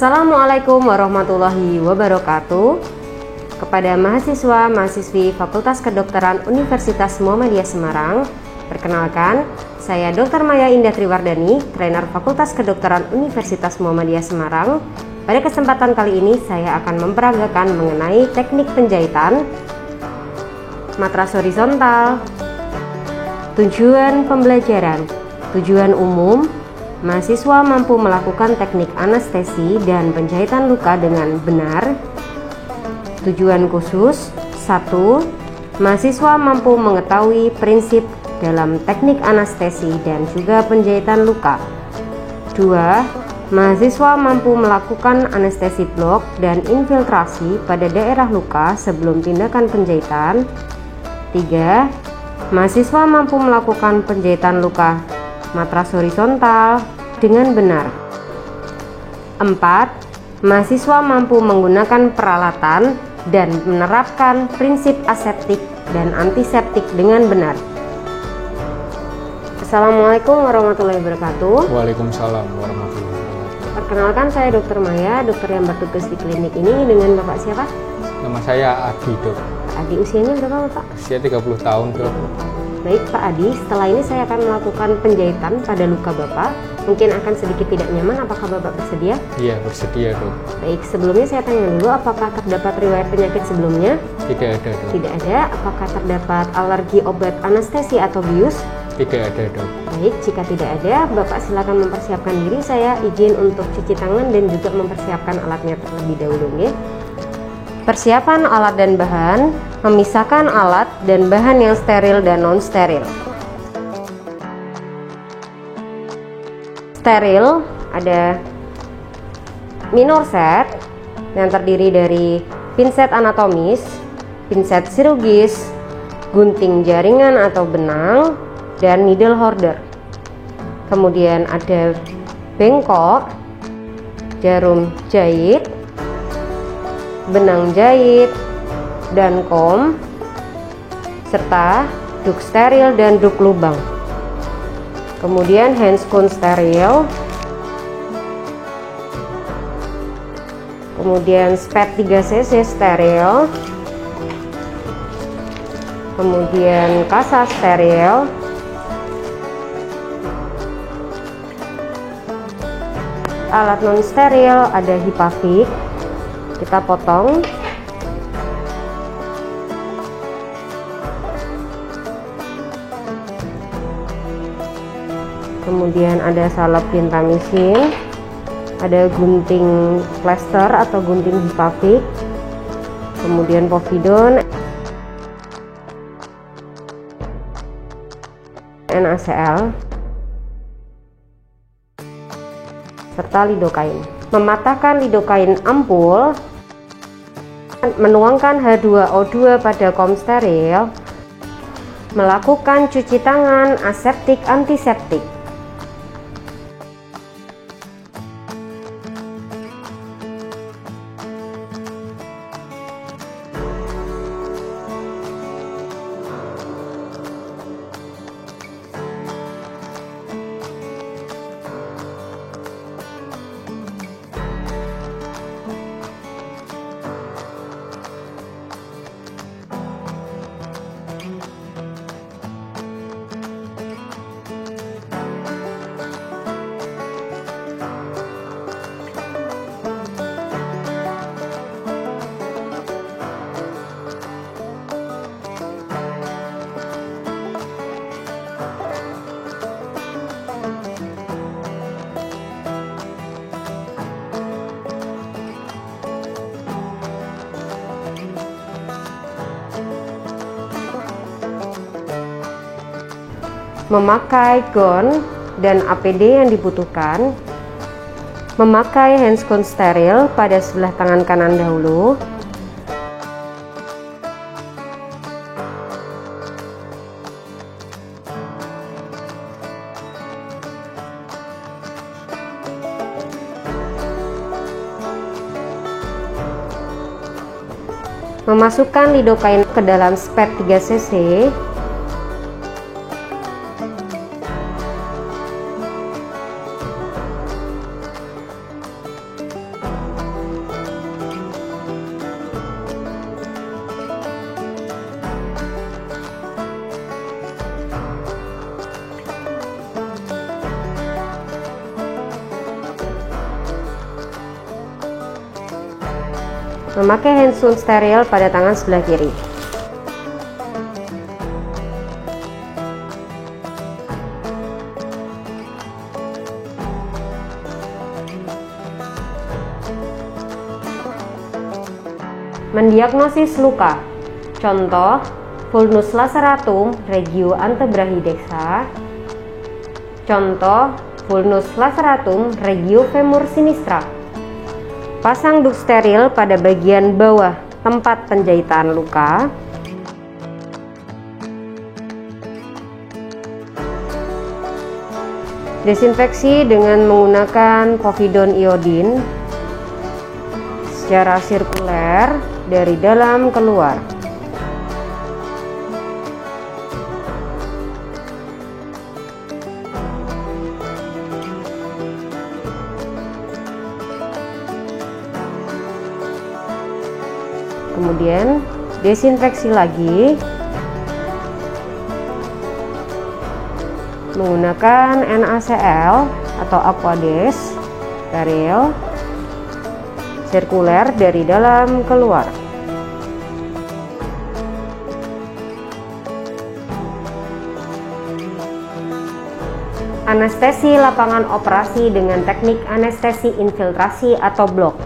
Assalamualaikum warahmatullahi wabarakatuh. Kepada mahasiswa-mahasiswi Fakultas Kedokteran Universitas Muhammadiyah Semarang, perkenalkan, saya Dr. Maya Indah Triwardani, trainer Fakultas Kedokteran Universitas Muhammadiyah Semarang. Pada kesempatan kali ini saya akan memperagakan mengenai teknik penjahitan matras horizontal. Tujuan pembelajaran, tujuan umum, mahasiswa mampu melakukan teknik anestesi dan penjahitan luka dengan benar. Tujuan khusus, 1. Mahasiswa mampu mengetahui prinsip dalam teknik anestesi dan juga penjahitan luka. 2. Mahasiswa mampu melakukan anestesi blok dan infiltrasi pada daerah luka sebelum tindakan penjahitan. 3. Mahasiswa mampu melakukan penjahitan luka matras horizontal dengan benar. 4. Mahasiswa mampu menggunakan peralatan dan menerapkan prinsip aseptik dan antiseptik dengan benar. Assalamualaikum warahmatullahi wabarakatuh. Waalaikumsalam warahmatullahi wabarakatuh. Perkenalkan, saya Dr. Maya, dokter yang bertugas di klinik ini. Dengan Bapak siapa? Nama saya Adi, Dok. Adi, usianya berapa Bapak? Usia 30 tahun, Dok. Baik Pak Adi, setelah ini saya akan melakukan penjahitan pada luka Bapak. Mungkin akan sedikit tidak nyaman, apakah Bapak bersedia? Iya, bersedia, Dok. Baik, sebelumnya saya tanya dulu, apakah terdapat riwayat penyakit sebelumnya? Tidak ada, Dok. Tidak ada. Apakah terdapat alergi obat anestesi atau bius? Tidak ada, Dok. Baik, jika tidak ada, Bapak silakan mempersiapkan diri. Saya izin untuk cuci tangan dan juga mempersiapkan alatnya terlebih dahulu, ya. Persiapan alat dan bahan, memisahkan alat dan bahan yang steril dan non-steril. Steril, ada minor set yang terdiri dari pinset anatomis, pinset chirurgis, gunting jaringan atau benang, dan needle holder. Kemudian ada bengkok, jarum jahit, benang jahit, dan kom, serta duk steril dan duk lubang. Kemudian handscone steril, kemudian spet 3 cc steril, kemudian kasa steril, alat non steril ada hipavik, kita potong. Kemudian ada salep bentamisin, ada gunting plester atau gunting hipavik, kemudian povidon, NaCl, serta lidokain. Mematahkan lidokain ampul, menuangkan H2O2 pada kom steril, melakukan cuci tangan aseptik antiseptik. Memakai gown dan APD yang dibutuhkan, memakai handscone steril pada sebelah tangan kanan dahulu, memasukkan lidokain ke dalam spet 3 cc, Memakai handsun steril pada tangan sebelah kiri. Mendiagnosis luka. Contoh, vulnus laceratum regio antebrachidexa. Contoh, vulnus laceratum regio femur sinistra. Pasang duk steril pada bagian bawah tempat penjahitan luka. Desinfeksi dengan menggunakan povidone iodin secara sirkuler dari dalam keluar. Kemudian desinfeksi lagi menggunakan NaCl atau Aquades steril sirkuler dari dalam keluar. Anestesi lapangan operasi dengan teknik anestesi infiltrasi atau blok.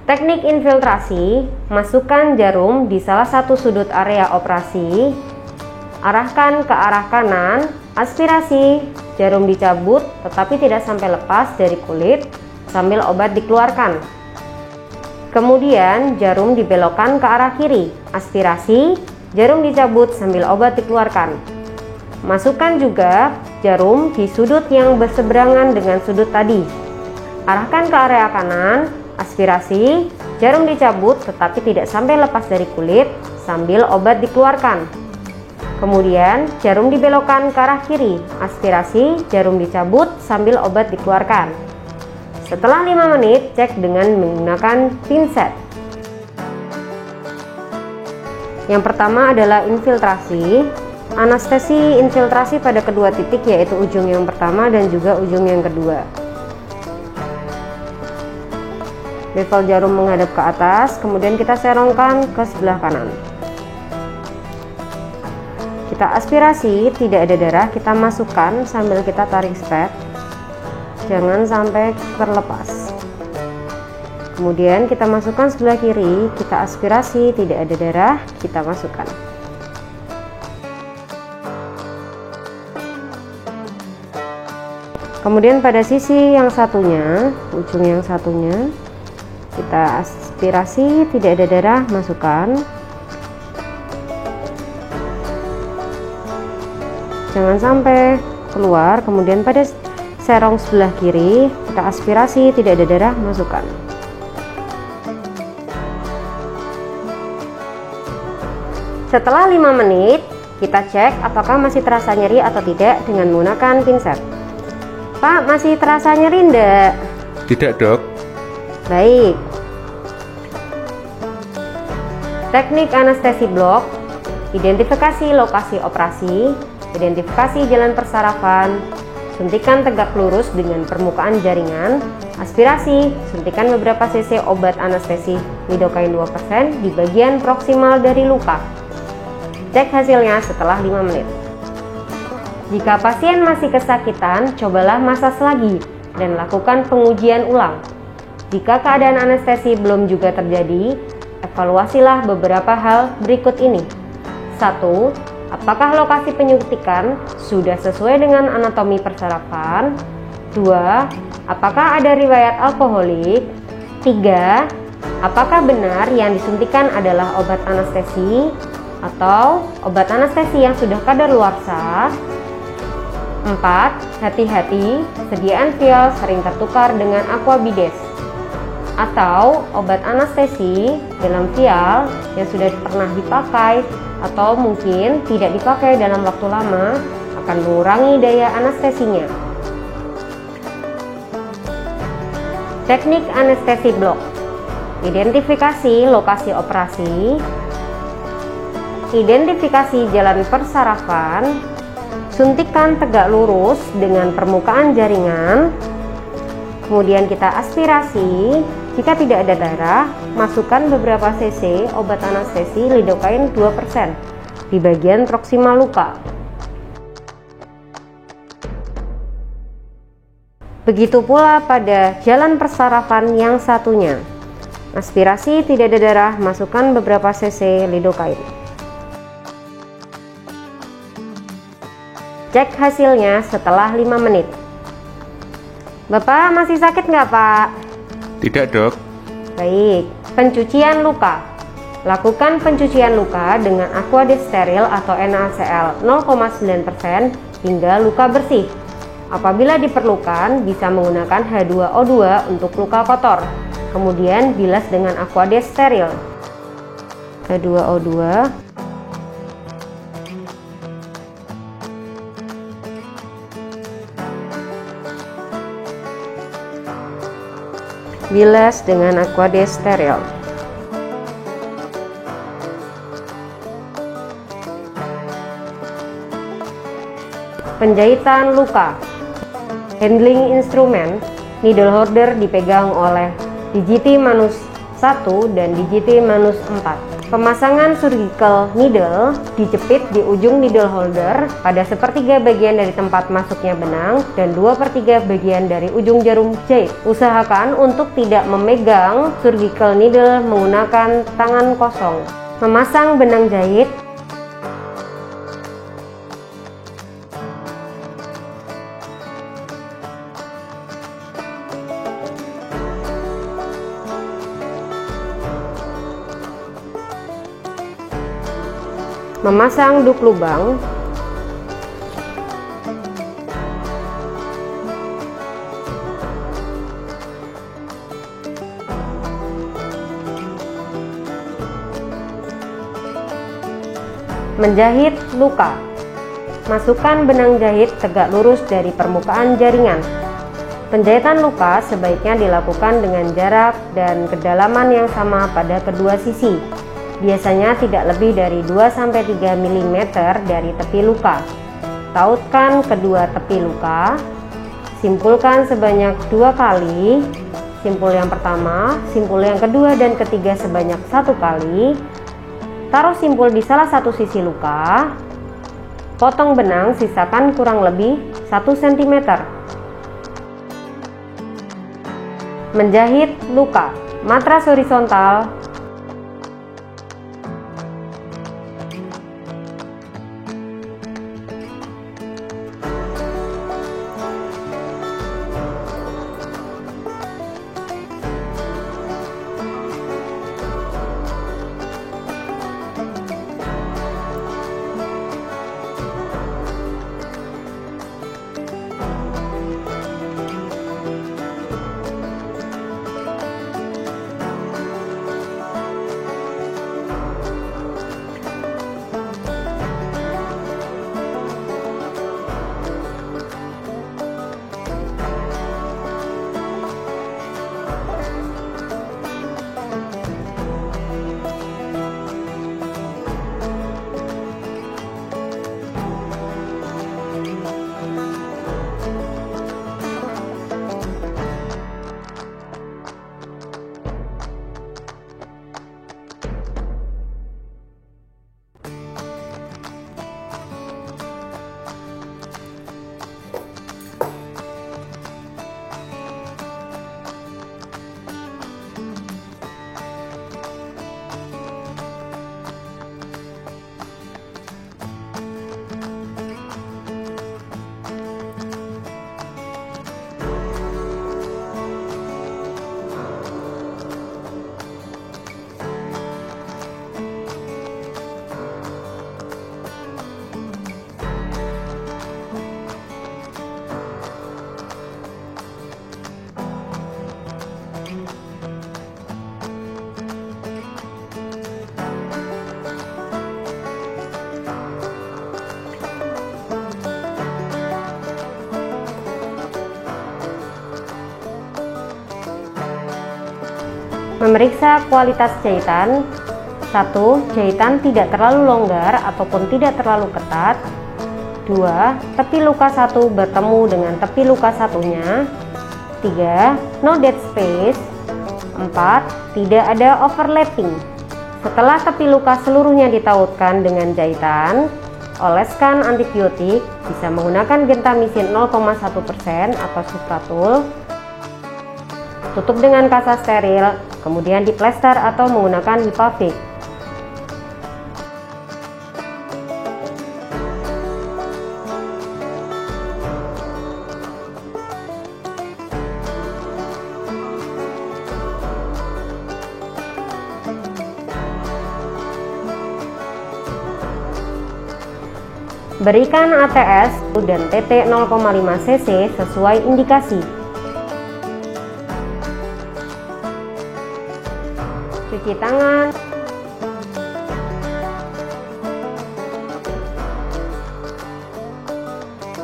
Teknik infiltrasi, masukkan jarum di salah satu sudut area operasi, arahkan ke arah kanan, aspirasi, jarum dicabut tetapi tidak sampai lepas dari kulit sambil obat dikeluarkan. Kemudian jarum dibelokkan ke arah kiri, aspirasi, jarum dicabut sambil obat dikeluarkan. Masukkan juga jarum di sudut yang berseberangan dengan sudut tadi. Arahkan ke area kanan, aspirasi, jarum dicabut tetapi tidak sampai lepas dari kulit sambil obat dikeluarkan. Kemudian jarum dibelokkan ke arah kiri, aspirasi, jarum dicabut sambil obat dikeluarkan. Setelah 5 menit, cek dengan menggunakan pinset. Yang pertama adalah infiltrasi. Anestesi infiltrasi pada kedua titik, yaitu ujung yang pertama dan juga ujung yang kedua. Bevel jarum menghadap ke atas, kemudian kita serongkan ke sebelah kanan. Kita aspirasi, tidak ada darah, kita masukkan sambil kita tarik spet. Jangan sampai terlepas. Kemudian kita masukkan sebelah kiri, kita aspirasi, tidak ada darah, kita masukkan. Kemudian pada sisi yang satunya, ujung yang satunya, kita aspirasi, tidak ada darah, masukkan. Jangan sampai keluar. Kemudian pada serong sebelah kiri, kita aspirasi, tidak ada darah, masukkan. Setelah 5 menit, kita cek apakah masih terasa nyeri atau tidak dengan menggunakan pinset. Pak, masih terasa nyeri enggak? Tidak, Dok. Baik. Teknik anestesi blok, identifikasi lokasi operasi, identifikasi jalan persarafan, suntikan tegak lurus dengan permukaan jaringan, aspirasi, suntikan beberapa cc obat anestesi lidocaine 2% di bagian proksimal dari luka. Cek hasilnya setelah 5 menit. Jika pasien masih kesakitan, cobalah masas lagi dan lakukan pengujian ulang. Jika keadaan anestesi belum juga terjadi, evaluasilah beberapa hal berikut ini. 1. Apakah lokasi penyuntikan sudah sesuai dengan anatomi persarafan? 2. Apakah ada riwayat alkoholik? 3. Apakah benar yang disuntikan adalah obat anestesi atau obat anestesi yang sudah kadaluarsa? 4. Hati-hati, sediaan vial sering tertukar dengan aquabides atau obat anestesi dalam vial yang sudah pernah dipakai atau mungkin tidak dipakai dalam waktu lama akan mengurangi daya anestesinya. Teknik anestesi blok. Identifikasi lokasi operasi, identifikasi jalan persarafan, suntikan tegak lurus dengan permukaan jaringan, kemudian kita aspirasi. Jika tidak ada darah, masukkan beberapa cc obat anestesi lidocaine 2% di bagian proksimal luka. Begitu pula pada jalan persarafan yang satunya. Aspirasi tidak ada darah, masukkan beberapa cc lidocaine. Cek hasilnya setelah 5 menit. Bapak masih sakit nggak, Pak? Tidak, Dok. Baik, pencucian luka. Lakukan pencucian luka dengan aquades steril atau NaCl 0,9% hingga luka bersih. Apabila diperlukan, bisa menggunakan H2O2 untuk luka kotor. Kemudian bilas dengan aquades steril. H2O2. Bilas dengan aquades steril. Penjahitan luka. Handling instrumen, needle holder dipegang oleh DGT manus 1 dan DGT manus 4. Pemasangan surgical needle dijepit di ujung needle holder pada 1/3 bagian dari tempat masuknya benang dan 2/3 bagian dari ujung jarum jahit. Usahakan untuk tidak memegang surgical needle menggunakan tangan kosong. Memasang benang jahit. Memasang duk lubang. Menjahit luka. Masukkan benang jahit tegak lurus dari permukaan jaringan. Penjahitan luka sebaiknya dilakukan dengan jarak dan kedalaman yang sama pada kedua sisi. Biasanya tidak lebih dari 2-3 mm dari tepi luka. Tautkan kedua tepi luka. Simpulkan sebanyak 2 kali. Simpul yang pertama, simpul yang kedua dan ketiga sebanyak 1 kali. Taruh simpul di salah satu sisi luka. Potong benang, sisakan kurang lebih 1 cm. Menjahit luka. Matras horizontal. Memeriksa kualitas jahitan. 1. Jahitan tidak terlalu longgar ataupun tidak terlalu ketat. 2. Tepi luka 1 bertemu dengan tepi luka satunya. 3. No dead space. 4. Tidak ada overlapping. Setelah tepi luka seluruhnya ditautkan dengan jahitan, oleskan antibiotik, bisa menggunakan gentamisin 0,1% atau Supratul. Tutup dengan kasa steril, kemudian diplester atau menggunakan Hipavik. Berikan ATS dan TT 0,5 cc sesuai indikasi. Cuci tangan.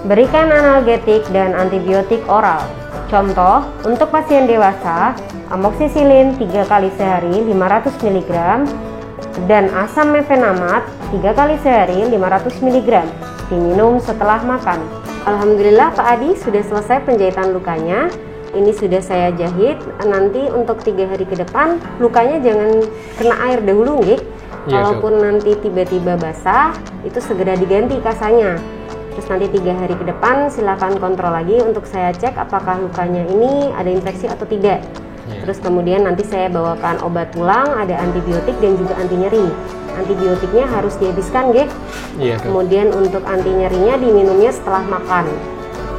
Berikan analgetik dan antibiotik oral. Contoh, untuk pasien dewasa, amoksisilin 3 kali sehari 500 mg dan asam mefenamat 3 kali sehari 500 mg diminum setelah makan. Alhamdulillah Pak Adi sudah selesai penjahitan lukanya. Ini sudah saya jahit. Nanti untuk 3 hari ke depan lukanya jangan kena air dahulu nggih. Kalaupun nanti tiba-tiba basah, itu segera diganti kasanya. Terus nanti 3 hari ke depan silakan kontrol lagi untuk saya cek apakah lukanya ini ada infeksi atau tidak. Terus kemudian nanti saya bawakan obat pulang, ada antibiotik dan juga anti nyeri. Antibiotiknya harus dihabiskan, nggih. Kemudian untuk anti nyerinya diminumnya setelah makan.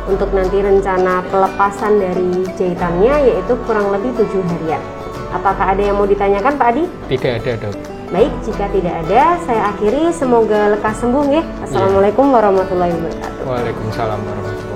Untuk nanti rencana pelepasan dari jahitannya yaitu kurang lebih 7 harian. Apakah ada yang mau ditanyakan Pak Adi? Tidak ada, Dok. Baik, jika tidak ada, saya akhiri. Semoga lekas sembuh, nggih. Assalamualaikum warahmatullahi wabarakatuh. Waalaikumsalam warahmatullahi wabarakatuh.